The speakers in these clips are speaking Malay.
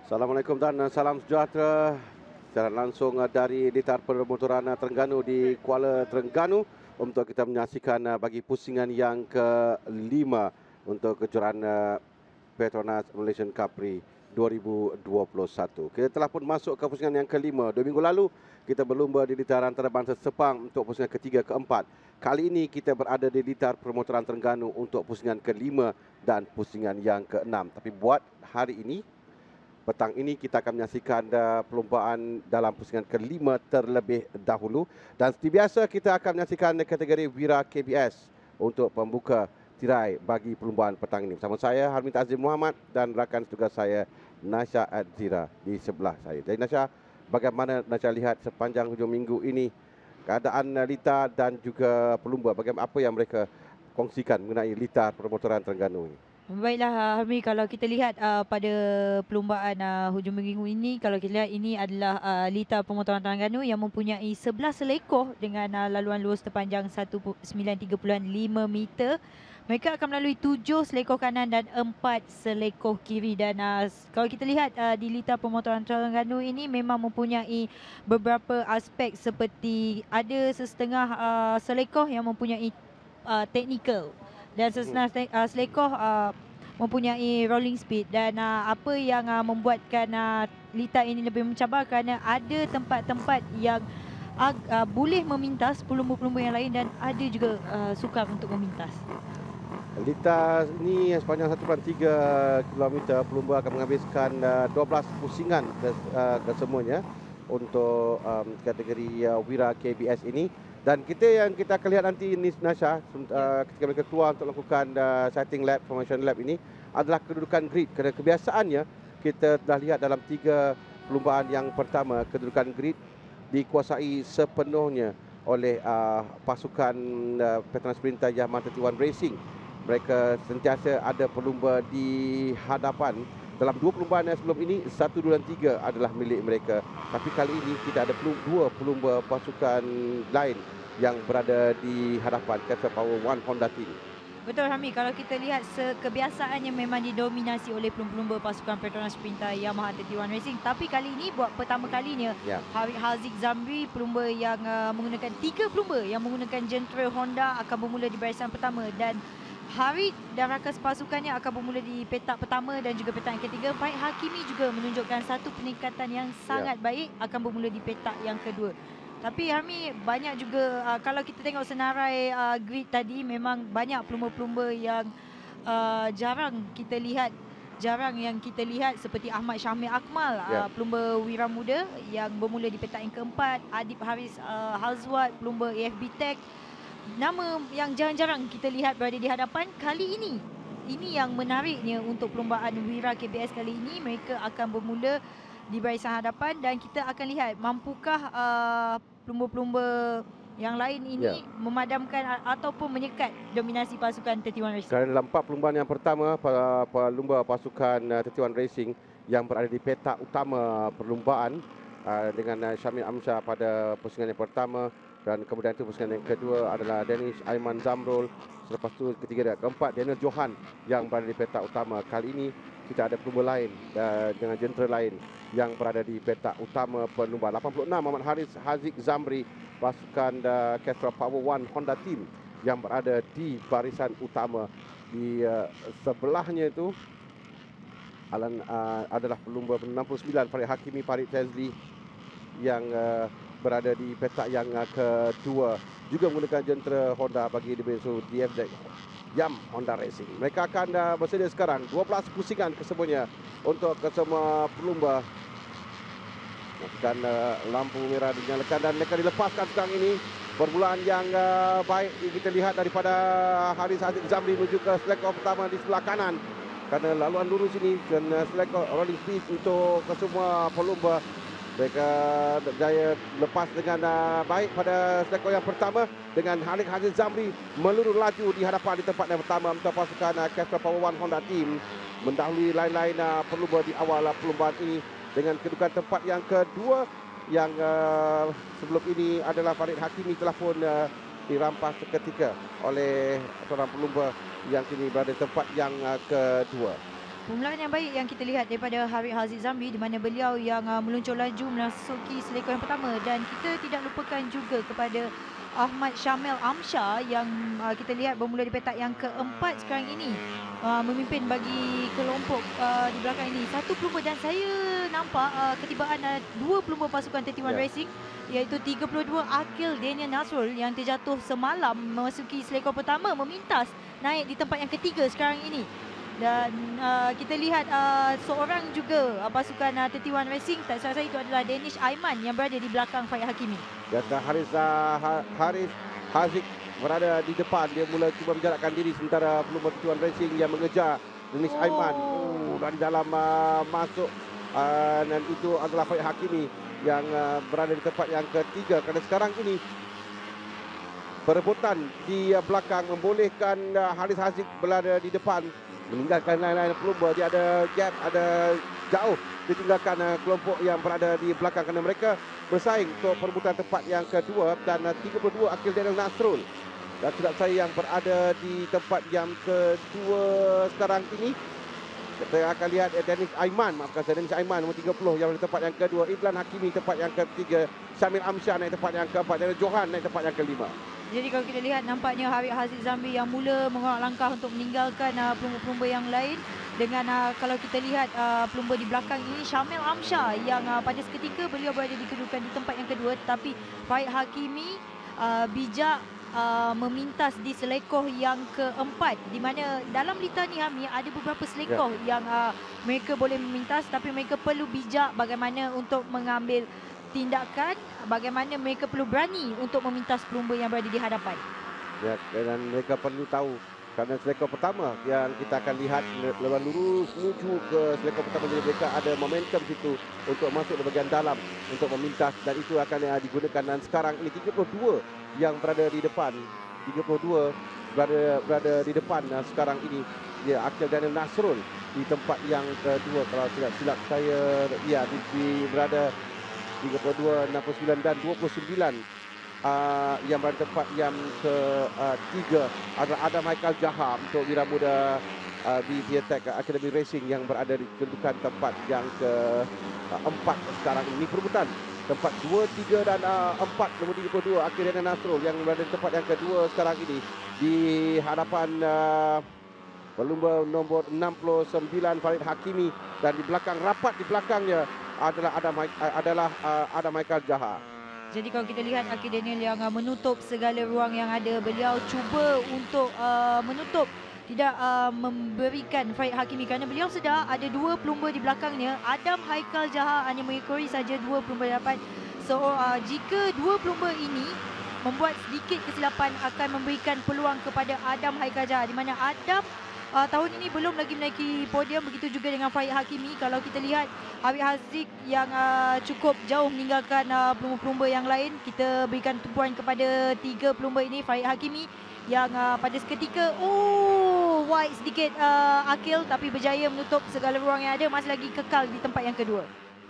Assalamualaikum dan salam sejahtera secara langsung dari Litar Permotoran Terengganu di Kuala Terengganu untuk kita menyaksikan bagi pusingan yang kelima untuk kejuaraan Petronas Malaysian Cup Prix 2021. Kita telah pun masuk ke pusingan yang kelima. 2 minggu lalu kita berlumba di Litar Antarabangsa Sepang untuk pusingan ketiga keempat. Kali ini kita berada di Litar Permotoran Terengganu untuk pusingan kelima dan pusingan yang keenam. Tapi buat hari ini, petang ini kita akan menyaksikan perlumbaan dalam pusingan kelima terlebih dahulu. Dan seperti biasa kita akan menyaksikan kategori Wira KBS untuk pembuka tirai bagi perlumbaan petang ini. Bersama saya Harmin Azim Muhammad dan rakan tugas saya Nasha Adzira di sebelah saya. Jadi Nasha, bagaimana Nasha lihat sepanjang hujung minggu ini keadaan Litar dan juga pelumba, bagaimana apa yang mereka kongsikan mengenai Litar Permotoran Terengganu ini? Baiklah Harmi, kalau kita lihat pada perlumbaan hujung minggu ini, kalau kita lihat ini adalah Litar Permotoran Terengganu yang mempunyai 11 selekoh dengan laluan lurus terpanjang 19.5 meter. Mereka akan melalui 7 selekoh kanan dan 4 selekoh kiri. Dan kalau kita lihat di Litar Permotoran Terengganu ini memang mempunyai beberapa aspek, seperti ada sesetengah selekoh yang mempunyai teknikal dan sesetengah selekoh mempunyai rolling speed. Dan apa yang membuatkan Litar ini lebih mencabar kerana ada tempat-tempat yang boleh memintas pelumba-pelumba yang lain dan ada juga sukar untuk memintas. Litar ini sepanjang 1.3 km pelumba akan menghabiskan 12 pusingan kesemuanya untuk kategori Wira KBS ini. Dan yang kita akan lihat nanti ini Nasha, ketika mereka keluar untuk melakukan sighting lap, formation lap ini adalah kedudukan grid. Kerana kebiasaannya kita dah lihat dalam 3 perlumbaan yang pertama, kedudukan grid dikuasai sepenuhnya oleh pasukan Petronas Sprinter Yamaha 31 Racing. Mereka sentiasa ada pelumba di hadapan. Dalam 2 perlumbaan yang sebelum ini, 1, 2 dan 3 adalah milik mereka. Tapi kali ini kita ada 2 pelumba pasukan lain yang berada di hadapan, Castrol Power One Honda Team. Betul Hami, kalau kita lihat kebiasaannya memang didominasi oleh pelumba pasukan Petronas Sprinter Yamaha 31 Racing. Tapi kali ini buat pertama kalinya, Harik Haziq Zamri, pelumba yang menggunakan 3 pelumba yang menggunakan jentera Honda akan bermula di barisan pertama. Dan Harid dan rakan sepasukannya akan bermula di petak pertama dan juga petak yang ketiga. Faik Hakimi juga menunjukkan satu peningkatan yang sangat baik, akan bermula di petak yang kedua. Tapi Hami, banyak juga kalau kita tengok senarai grid tadi, memang banyak pelumba-pelumba yang jarang yang kita lihat, seperti Ahmad Syamil Akmal, pelumba Wira Muda yang bermula di petak yang keempat. Adib Haris Hazwat, pelumba AFB Tech, nama yang jarang-jarang kita lihat berada di hadapan. Kali ini yang menariknya untuk perlumbaan Wira KBS kali ini, mereka akan bermula di barisan hadapan dan kita akan lihat mampukah pelumba-pelumba yang lain ini memadamkan ataupun menyekat dominasi pasukan 31 Racing. Kerana dalam 4 perlumbaan yang pertama, pelumba pasukan 31 Racing yang berada di petak utama perlumbaan dengan Syamil Amsyah pada pusingan yang pertama, dan kemudian itu pusingan yang kedua adalah Danish Aiman Zamrul. Selepas itu ketiga dan keempat Daniel Johan yang berada di petak utama. Kali ini kita ada pelumba lain dengan jentera lain yang berada di petak utama pelumba. 86 Muhammad Haris Haziq Zamri, pasukan Castrol Power One Honda Team yang berada di barisan utama. Di sebelahnya itu adalah pelumba 69 Farid Hakimi Farid Fazli yang berada di petak yang kedua, juga menggunakan jentera Honda bagi dibensu DFZ Yam Honda Racing. Mereka akan bersedia sekarang 12 pusingan kesemuanya untuk kesemua pelumba. Dan lampu merah dinyalakan dan mereka dilepaskan sekarang ini. Permulaan yang baik kita lihat daripada Haris Haziq Zamri menuju ke selekoh pertama di sebelah kanan. Kerana laluan lurus ini dan selekoh rolling speed untuk kesemua pelumba. Mereka berjaya lepas dengan baik pada selekoh yang pertama dengan Harik Haziq Zamri meluru laju di hadapan di tempat yang pertama untuk pasukan Castrol Power One Honda Team, mendahului lain-lain pelumba di awal perlumbaan ini dengan kedudukan tempat yang kedua. Yang sebelum ini adalah Farid Hakimi telah pun dirampas seketika oleh seorang pelumba yang kini berada di tempat yang kedua. Permulaan yang baik yang kita lihat daripada Harid Haziq Zamri, di mana beliau yang meluncur laju memasuki selekor yang pertama, dan kita tidak lupakan juga kepada Ahmad Syamil Amsyar yang kita lihat bermula di petak yang keempat sekarang ini, memimpin bagi kelompok di belakang ini. Satu pelumba, dan saya nampak ketibaan dua pelumba pasukan 31 Racing, iaitu 32 Akil Daniel Nasrul yang terjatuh semalam memasuki selekor pertama, memintas naik di tempat yang ketiga sekarang ini. Dan kita lihat seorang juga pasukan 31 Racing, tak salah itu adalah Danish Aiman yang berada di belakang Faik Hakimi. Kata Haris Haziq berada di depan. Dia mula cuba menjarakkan diri, sementara pelumba 31 Racing yang mengejar Danish Aiman. Dari dalam masuk, dan itu adalah Faik Hakimi yang berada di tempat yang ketiga. Kerana sekarang ini perebutan di belakang membolehkan Haris Haziq berada di depan, meninggalkan lain-lain pelumba. Dia ada gap, ada jauh ditinggalkan kelompok yang berada di belakang, kerana mereka bersaing untuk perebutan tempat yang kedua. Dan 32 Akil Daniel Nasrul, dan tidak saya, yang berada di tempat yang kedua sekarang ini. Kita akan lihat Danish Aiman, maafkan saya, Danish Aiman nombor 30 yang berada di tempat yang kedua. Idlan Hakimi tempat yang ketiga. Syamil Amsyar naik tempat yang keempat, dan Johan naik tempat yang kelima. Jadi kalau kita lihat, nampaknya Harid Haziq Zamri yang mula mengorak langkah untuk meninggalkan pelumba-pelumba yang lain. Dengan kalau kita lihat pelumba di belakang ini, Syamil Amsyar yang pada seketika beliau berada di kedudukan di tempat yang kedua, tetapi Faik Hakimi bijak memintas di selekoh yang keempat, di mana dalam litani Hami ada beberapa selekoh yang mereka boleh memintas, tapi mereka perlu bijak bagaimana untuk mengambil tindakan, bagaimana mereka perlu berani untuk memintas pelumba yang berada di hadapan. Ya, dan mereka perlu tahu, kerana selekor pertama yang kita akan lihat lebar lurus menuju ke selekor pertama, jadi mereka ada momentum situ untuk masuk ke bahagian dalam untuk memintas, dan itu akan digunakan. Dan sekarang ini 32 yang berada di depan, 32 berada di depan sekarang ini. Ya, Akil Daniel Nasrul di tempat yang kedua, kalau tidak silap saya, ya, di berada 32, 69 dan 29. Yang berada tempat yang ketiga adalah Adam Haikal Jaha untuk Wira Muda BTTech Academy Racing yang berada di kedudukan tempat yang keempat sekarang ini. Perebutan tempat 2, 3 dan 4, nombor 32 Akil Daniel Nasrul yang berada di tempat yang kedua sekarang ini di hadapan pelumba nombor 69 Farid Hakimi, dan di belakang, rapat di belakangnya adalah Adam Haikal Jaha. Jadi kalau kita lihat Akil Daniel yang menutup segala ruang yang ada, beliau cuba untuk menutup, tidak memberikan Faik Hakimi, kerana beliau sedar ada dua pelumba di belakangnya. Adam Haikal Jaha hanya mengekori saja dua pelumba di depan. So jika dua pelumba ini membuat sedikit kesilapan, akan memberikan peluang kepada Adam Haikal Jaha, di mana Adam tahun ini belum lagi menaiki podium, begitu juga dengan Faik Hakimi. Kalau kita lihat Harid Haziq yang cukup jauh meninggalkan pelumba-pelumba yang lain, kita berikan tumpuan kepada tiga pelumba ini. Faik Hakimi yang pada seketika wide sedikit Akil, tapi berjaya menutup segala ruang yang ada, masih lagi kekal di tempat yang kedua.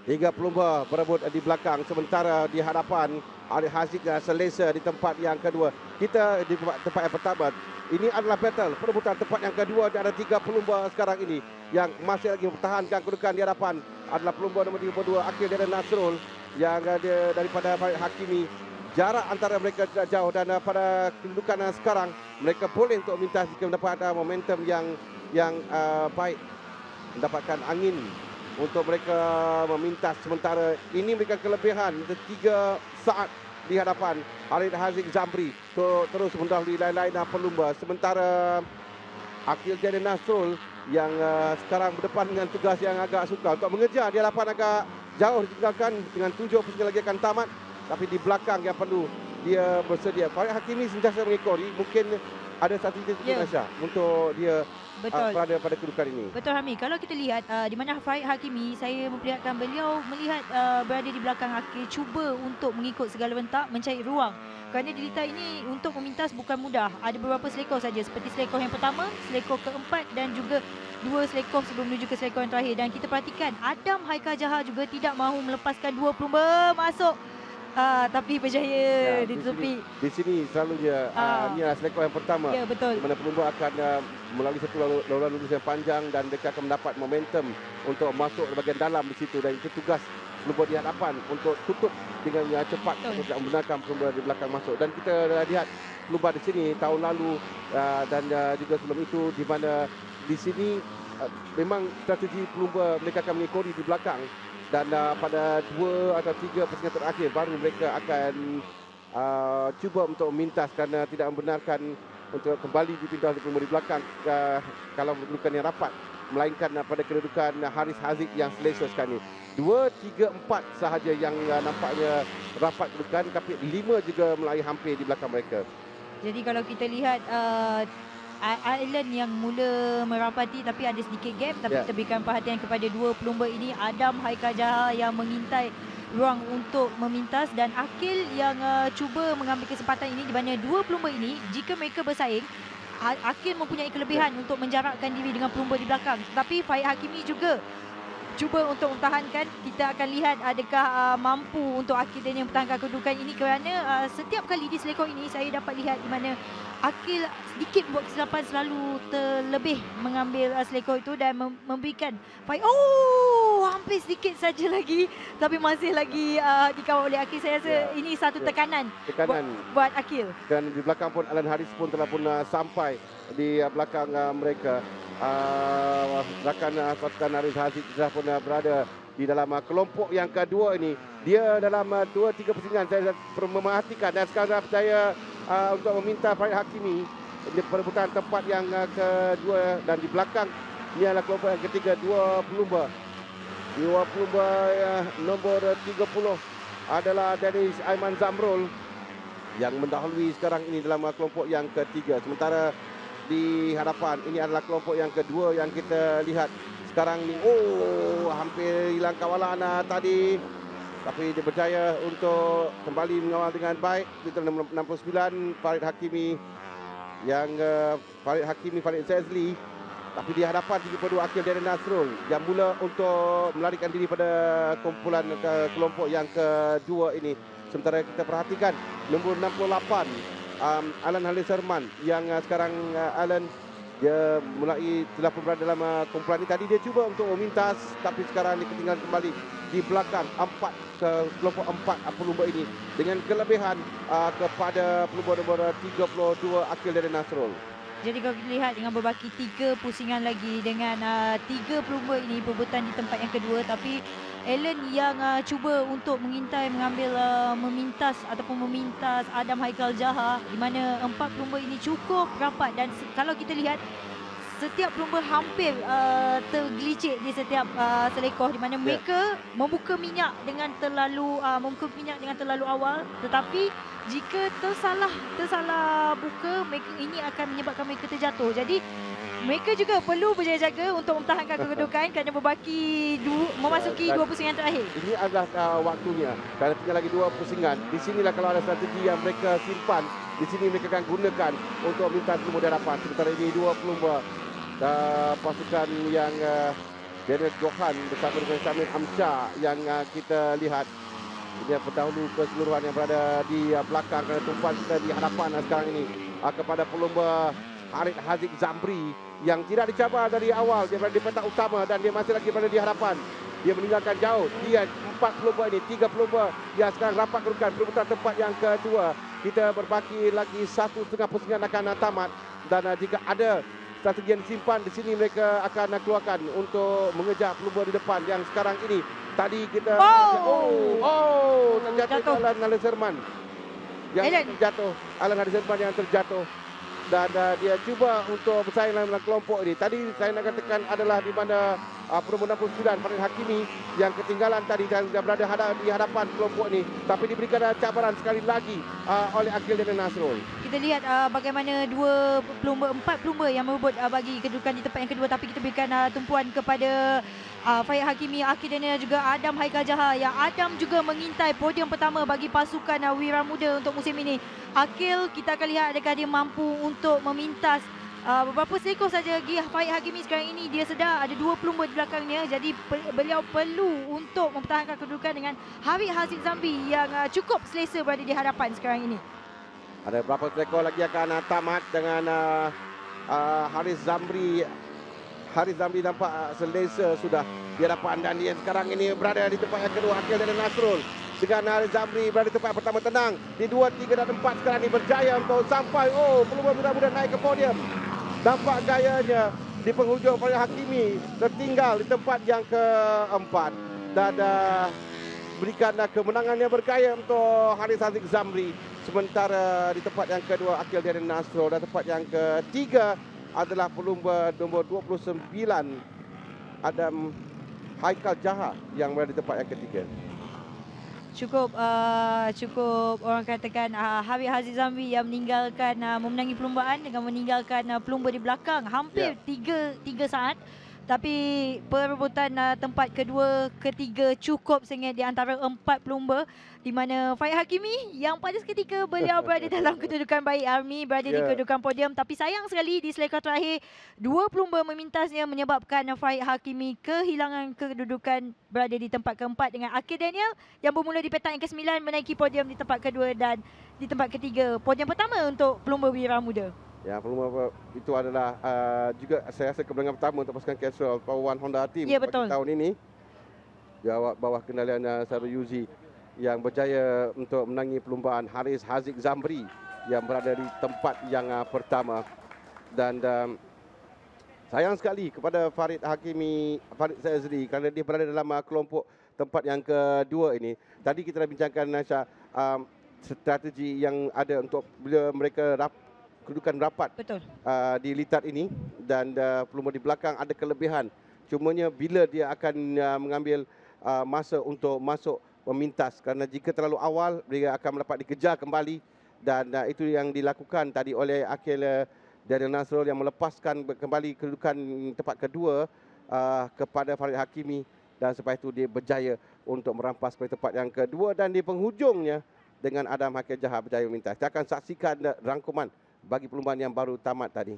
Tiga pelumba berebut di belakang, sementara di hadapan Harid Haziq selesa di tempat yang kedua. Kita di tempat yang pertama. Ini adalah battle perebutan tempat yang kedua, dan ada tiga pelumba sekarang ini yang masih lagi mempertahankan kedudukan di hadapan. Adalah pelumba nombor 32 Akil Daniel Nasrul yang ada daripada Faik Hakimi. Jarak antara mereka tidak jauh, dan pada kedudukan sekarang mereka boleh untuk minta jika mendapat momentum yang baik, mendapatkan angin untuk mereka memintas. Sementara ini mereka kelebihan 3 saat di hadapan Harid Haziq Zamri terus mendahului lain-lain pelumba. Sementara Akil Daniel Nasrul yang sekarang berdepan dengan tugas yang agak sukar untuk mengejar di hadapan, agak jauh ditinggalkan dengan 7 pusing lagi akan tamat, tapi di belakang yang perlu dia bersedia. Faik Hakimi sentiasa mengekori, mungkin ada satu titik untuk dia berada pada kedudukan ini. Betul Hami, kalau kita lihat di mana Faik Hakimi, saya memperlihatkan beliau melihat berada di belakang Akil, cuba untuk mengikut segala bentak, mencari ruang. Kerana di litar ini untuk memintas bukan mudah. Ada beberapa selekor saja, seperti selekor yang pertama, selekor keempat, dan juga 2 selekor sebelum menuju ke selekor yang terakhir. Dan kita perhatikan Adam Haikal Jaha juga tidak mahu melepaskan 2 pelumba masuk tapi berjaya ditutupi. Di sini selalunya ini adalah selekor yang pertama. Ya, betul. Di mana pelumba akan melalui satu laluan lurus yang panjang dan mereka akan mendapat momentum untuk masuk ke bahagian dalam di situ, dan itu tugas pelumba di hadapan untuk tutup dengan cepat untuk membenarkan pelumba di belakang masuk. Dan kita lihat pelumba di sini tahun lalu dan juga sebelum itu, di mana di sini memang strategi pelumba mereka akan mengekori di belakang, dan pada 2 atau 3 pusingan terakhir baru mereka akan cuba untuk memintas kerana tidak membenarkan untuk kembali dipindah untuk pelumba di belakang kalau kedudukan yang rapat, melainkan pada kedudukan Haris Haziq yang selesa sekarang ini. 2, 3, 4 sahaja yang nampaknya rapat kedudukan, tapi 5 juga melayu hampir di belakang mereka. Jadi kalau kita lihat Island yang mula merapati tapi ada sedikit gap, tapi kita berikan perhatian kepada 2 pelumba ini, Adam Haikal Jaha yang mengintai ruang untuk memintas dan Akil yang cuba mengambil kesempatan ini, di mana 2 pelumba ini jika mereka bersaing, Akil mempunyai kelebihan untuk menjarakkan diri dengan pelumba di belakang, tapi Faik Hakimi juga cuba untuk mempertahankan. Kita akan lihat adakah mampu untuk Akil dan yang mempertahankan kedudukan ini, kerana setiap kali di selekor ini saya dapat lihat di mana Akil sedikit buat kesilapan selalu terlebih mengambil selekor itu dan memberikan Faik. Hampir sedikit saja lagi, tapi masih lagi dikawal oleh Akil. Saya rasa ini satu tekanan buat Akil. Dan di belakang pun Alan Haris pun telah pun sampai di belakang mereka. Rakan pasukan Haris Haziq sudah pun berada di dalam kelompok yang kedua ini. Dia dalam 2-3 pusingan saya memerhatikan, dan sekarang saya untuk meminta Faik Hakimi di perebutan tempat yang kedua, dan di belakang ini adalah kelompok yang ketiga, 2 pelumba. 2 pelumba nombor 30 adalah Dennis Aiman Zamrul yang mendahului sekarang ini dalam kelompok yang ketiga. Sementara di hadapan ini adalah kelompok yang kedua yang kita lihat sekarang ni. Hampir hilang kawalan tadi, tapi dia berjaya untuk kembali mengawal dengan baik. Di nombor 69 Farid Hakimi yang Farid Zezli, tapi di hadapan 32 Akil Darren Nasrul yang mula untuk melarikan diri pada kumpulan kelompok yang kedua ini. Sementara kita perhatikan nombor 68 Alan Halis Herman yang sekarang Alan dia telah berada dalam kumpulan ini. Tadi dia cuba untuk memintas, tapi sekarang dia ketinggalan kembali di belakang kelompok 4 pelumba ini dengan kelebihan kepada pelumba nombor 32 Akil Darren Nasrul. Jadi kalau kita lihat dengan berbaki 3 pusingan lagi dengan 3 pelumba ini berebutan di tempat yang kedua, tapi Alan yang cuba untuk mengintai mengambil memintas Adam Haikal Jaha, di mana 4 pelumba ini cukup rapat, dan kalau kita lihat setiap pelumba hampir tergelicik di setiap selekor, di mana mereka membuka minyak dengan terlalu awal, tetapi jika tersalah buka, mereka ini akan menyebabkan mereka terjatuh. Jadi mereka juga perlu berjaga-jaga untuk mempertahankan kedudukan kerana memasuki 2 pusingan terakhir. Ini adalah waktunya. Kalau tinggal lagi 2 pusingan, di sinilah kalau ada strategi yang mereka simpan, di sini mereka akan gunakan untuk minta pelumba di hadapan. Sementara ini 2 pelumba pasukan yang Daniel Johan bersama dengan Samir Amsyah yang kita lihat. Ini pendahulu keseluruhan yang berada di belakang, kerana tumpuan kita di hadapan sekarang ini kepada pelumba Haris Haziq Zamri yang tidak dicabar dari awal. Dia berada di petak utama dan dia masih lagi berada di hadapan. Dia meninggalkan jauh. Dia 4 pelumba ini, 3 pelumba yang sekarang rapat kedudukan perebutan tempat yang kedua. Kita berbaki lagi 1,5 pusingan akan tamat, dan jika ada strategi yang disimpan di sini, mereka akan keluarkan untuk mengejar pelumba di depan yang sekarang ini. Tadi kita terjatuh Alan Halis Herman yang terjatuh. Alan Halis Herman yang terjatuh, dan dia cuba untuk bersaing dalam kelompok ini. Tadi saya nak katakan adalah di mana pelumba 69 Farid Hakimi yang ketinggalan tadi dan berada di hadapan kelompok ini, tapi diberikan cabaran sekali lagi oleh Akil dan Nasrul. Kita lihat bagaimana 4 pelumba yang merebut bagi kedudukan di tempat yang kedua, tapi kita berikan tumpuan kepada Faik Hakimi, Akil dan juga Adam Haikal Jaha, yang Adam juga mengintai podium pertama bagi pasukan Wira Muda untuk musim ini. Akil, kita akan lihat adakah dia mampu untuk memintas beberapa seekor saja lagi Farid Hakimi sekarang ini dia sedar ada 2 pelumba di belakangnya, jadi beliau perlu untuk mempertahankan kedudukan dengan Hafiz Haziq Zamri yang cukup selesa berada di hadapan sekarang ini. Ada berapa seekor lagi akan tamat dengan Haris Zamri. Haris Zamri nampak selesa sudah di hadapan dan dia sekarang ini berada di tempat yang kedua. Akil dan Nasrul dengan Haris Zamri berada di tempat pertama tenang. Di 2, 3 dan 4 sekarang ini berjaya untuk sampai. Pelumba muda-muda naik ke podium. Nampak gayanya di penghujung Farid Hakimi tertinggal di tempat yang keempat. Dan berikan kemenangan yang bergaya untuk Haris Haziq Zamri. Sementara di tempat yang kedua Akil dan Nasrul. Dan tempat yang ketiga adalah pelumba nombor 29 Adam Haikal Jaha yang berada di tempat yang ketiga. Cukup orang katakan Hafiz Haziq Zamri yang meninggalkan memenangi perlumbaan dengan meninggalkan pelumba di belakang hampir 3 saat. Tapi perebutan tempat kedua, ketiga cukup sengit di antara 4 pelumba, di mana Farid Hakimi yang pada seketika beliau berada dalam kedudukan baik, Army berada di kedudukan podium. Tapi sayang sekali di selektor terakhir 2 pelumba memintasnya menyebabkan Farid Hakimi kehilangan kedudukan berada di tempat keempat dengan Akil Daniel yang bermula di petak yang ke-9 menaiki podium di tempat kedua dan di tempat ketiga. Podium pertama untuk pelumba wira muda. Ya, pelumba itu adalah juga saya rasa kemenangan pertama untuk pasukan Castrol Power One Honda Team betul. Tahun ini. Di bawah kendalian Sarul Yuzi yang berjaya untuk menangi perlumbaan Haris Haziq Zamri yang berada di tempat yang pertama. Dan sayang sekali kepada Farid Hakimi, Farid Zazri kerana dia berada dalam kelompok tempat yang kedua ini. Tadi kita dah bincangkan Nasha strategi yang ada untuk bila mereka kedudukan rapat di litat ini dan pelumba di belakang ada kelebihan. Cumanya bila dia akan mengambil masa untuk masuk memintas kerana jika terlalu awal dia akan dapat dikejar kembali dan itu yang dilakukan tadi oleh Akil dan Nasrul yang melepaskan kembali kedudukan tempat kedua kepada Farid Hakimi dan selepas itu dia berjaya untuk merampas ke tempat yang kedua dan di penghujungnya dengan Adam Haikal Jaha berjaya memintas. Kita akan saksikan rangkuman bagi perlumbaan yang baru tamat tadi.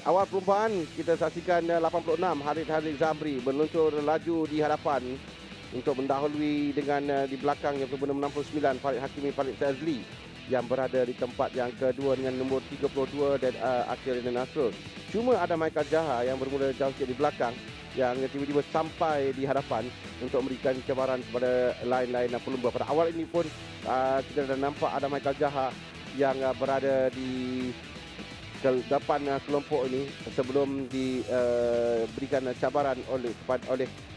Awal perlumbaan kita saksikan 86 Haris Haziq Zamri meluncur laju di hadapan untuk mendahului dengan di belakang yang pelumba 69 Farid Hakimi Farid Zazli yang berada di tempat yang kedua dengan nombor 32 dan Akil dan Nasrul. Cuma ada Haikal Jaha yang bermula jauh sikit di belakang yang tiba-tiba sampai di hadapan untuk memberikan cabaran kepada lain-lain pelumba. Pada awal ini pun kita dah nampak ada Haikal Jaha yang berada di depan kelompok ini sebelum diberikan cabaran oleh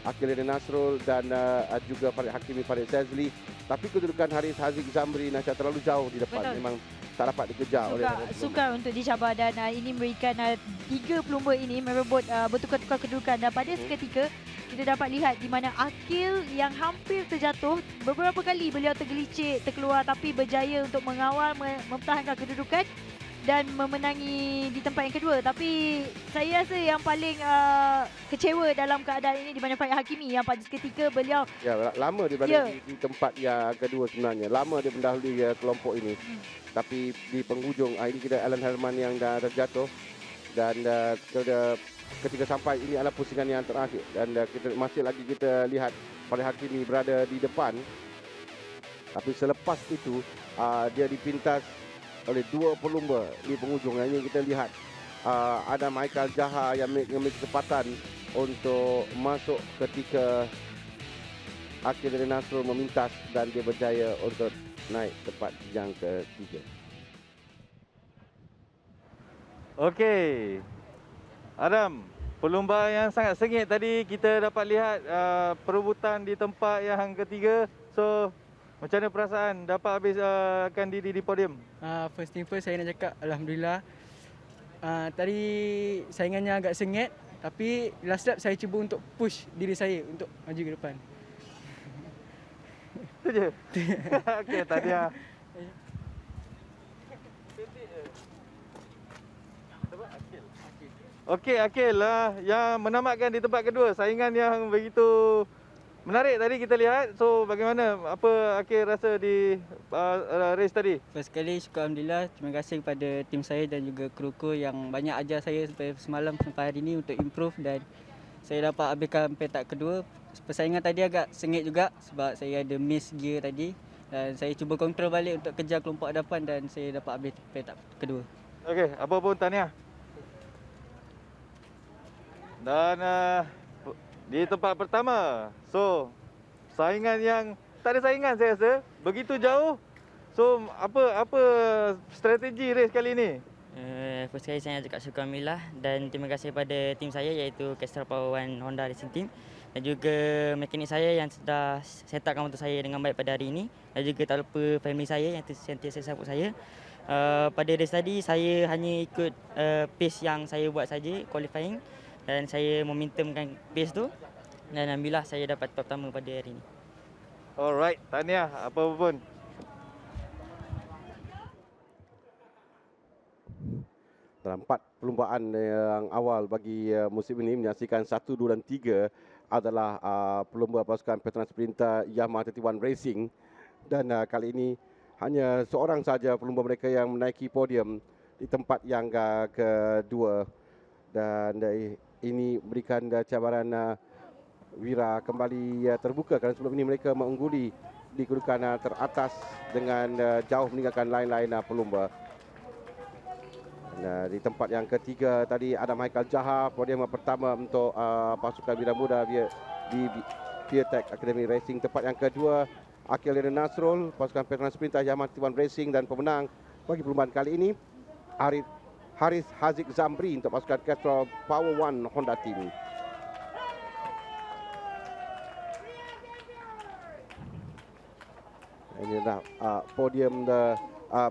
Akil dan Nasrul dan juga Farid Hakimi Farid Zazli. Tapi kedudukan Haris Haziq Zamri terlalu jauh di depan. Betul. Memang tak dapat dikejar oleh sukar untuk dicabar dan ini memberikan 3 pelumba ini merebut bertukar-tukar kedudukan dan pada seketika kita dapat lihat di mana Akil yang hampir terjatuh beberapa kali beliau tergelicir terkeluar tapi berjaya untuk mengawal mempertahankan kedudukan dan memenangi di tempat yang kedua. Tapi saya rasa yang paling kecewa dalam keadaan ini di mana Farid Hakimi yang pada seketika beliau lama dia berada di tempat yang kedua sebenarnya. Lama dia mendahului kelompok ini. Tapi di penghujung ini kita Alan Herman yang dah terjatuh dan ketika sampai ini adalah pusingan yang terakhir dan kita masih lagi kita lihat Farid Hakimi berada di depan. Tapi selepas itu dia dipintas oleh 2 pelumba di penghujung. Ini kita lihat ada Haikal Jaha yang memiliki kesempatan untuk masuk ketika Akil dan Nasrul memintas dan dia berjaya untuk naik tempat yang ketiga. Okey. Adam, perlumbaan yang sangat sengit tadi kita dapat lihat perebutan di tempat yang ketiga. So macam mana perasaan dapat habiskan diri di podium? First thing first saya nak cakap Alhamdulillah. Tadi saingannya agak sengit tapi last lap saya cuba untuk push diri saya untuk maju ke depan. Itu je? Okey, tahniah. Okey, Akil lah yang menamatkan di tempat kedua. Saingan yang begitu menarik tadi kita lihat. So bagaimana, apa akhir rasa di race tadi? First kali syukur Alhamdulillah. Terima kasih kepada tim saya dan juga kru-kru yang banyak ajar saya sampai semalam sampai hari ini untuk improve, dan saya dapat habiskan petak kedua. Persaingan tadi agak sengit juga sebab saya ada miss gear tadi, dan saya cuba kontrol balik untuk kejar kelompok hadapan dan saya dapat habis petak kedua. Okey, apa pun tahniah. Dan di tempat pertama, so saingan yang tak ada saingan saya rasa, begitu jauh. So apa strategi race kali ini? First kali saya nak cakap syukur Alhamdulillah dan terima kasih pada tim saya iaitu Castrol Power One Honda Racing Team dan juga mekanik saya yang sudah set upkan motor saya dengan baik pada hari ini, dan juga tak lupa family saya yang sentiasa support saya. Pada race tadi saya hanya ikut pace yang saya buat saja qualifying, dan saya momentumkan pace tu, dan alhamdulillah saya dapat top pertama pada hari ini. Alright, tahniah apa pun. Dalam 4 perlumbaan yang awal bagi musim ini, menyaksikan 1, 2 dan 3 adalah pelumba pasukan Petronas Sprinter Yamaha 31 Racing, dan kali ini hanya seorang saja pelumba mereka yang menaiki podium di tempat yang kedua, dan ini berikan cabaran Wira kembali terbuka kerana sebelum ini mereka mengungguli di kedudukan teratas dengan jauh meninggalkan lain-lain pelumba. Di tempat yang ketiga tadi Adam Haikal Jahar, podium pertama untuk pasukan Wira Muda di Vietech Academy Racing. Tempat yang kedua Akil Lena Nasrul, pasukan Petronas Sprinter Yamaha 31 Racing, dan pemenang bagi perlumbaan kali ini Haris Haziq Zamri untuk pasukan Castrol Power One Honda Team. Inilah podium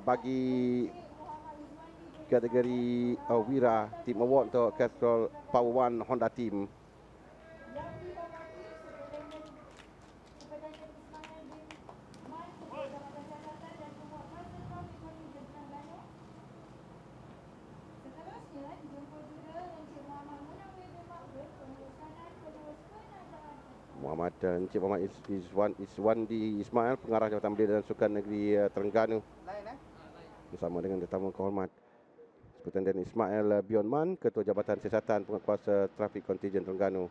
bagi kategori Wira Team Award untuk Castrol Power One Honda Team. Encik Muhammad Iswandi Ismail, Pengarah Jabatan Belia dan Sukan Negeri Terengganu, bersama dengan tetamu kehormat Superintendent Ismail Bionman, Ketua Jabatan Siasatan Penguatkuasa Trafik Kontijen Terengganu.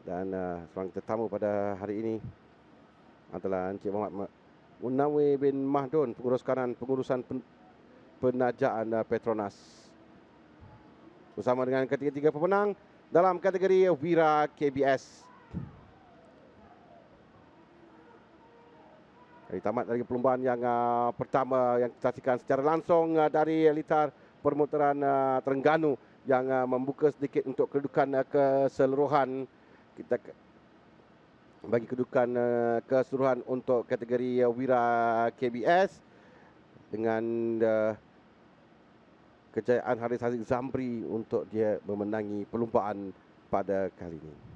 Dan seorang tetamu pada hari ini adalah Encik Muhammad Munawir bin Mahdun, Pengurus Kanan Pengurusan Penajaan Petronas, bersama dengan ketiga-tiga pemenang dalam kategori Wira KBS. Dari tamat dari perlumbaan yang pertama yang kita saksikan secara langsung dari litar permotoran Terengganu yang membuka sedikit untuk kedudukan keseluruhan. Kita bagi kedudukan keseluruhan untuk kategori Wira KBS dengan kejayaan Haris Haziq Zamri untuk dia memenangi perlumbaan pada kali ini.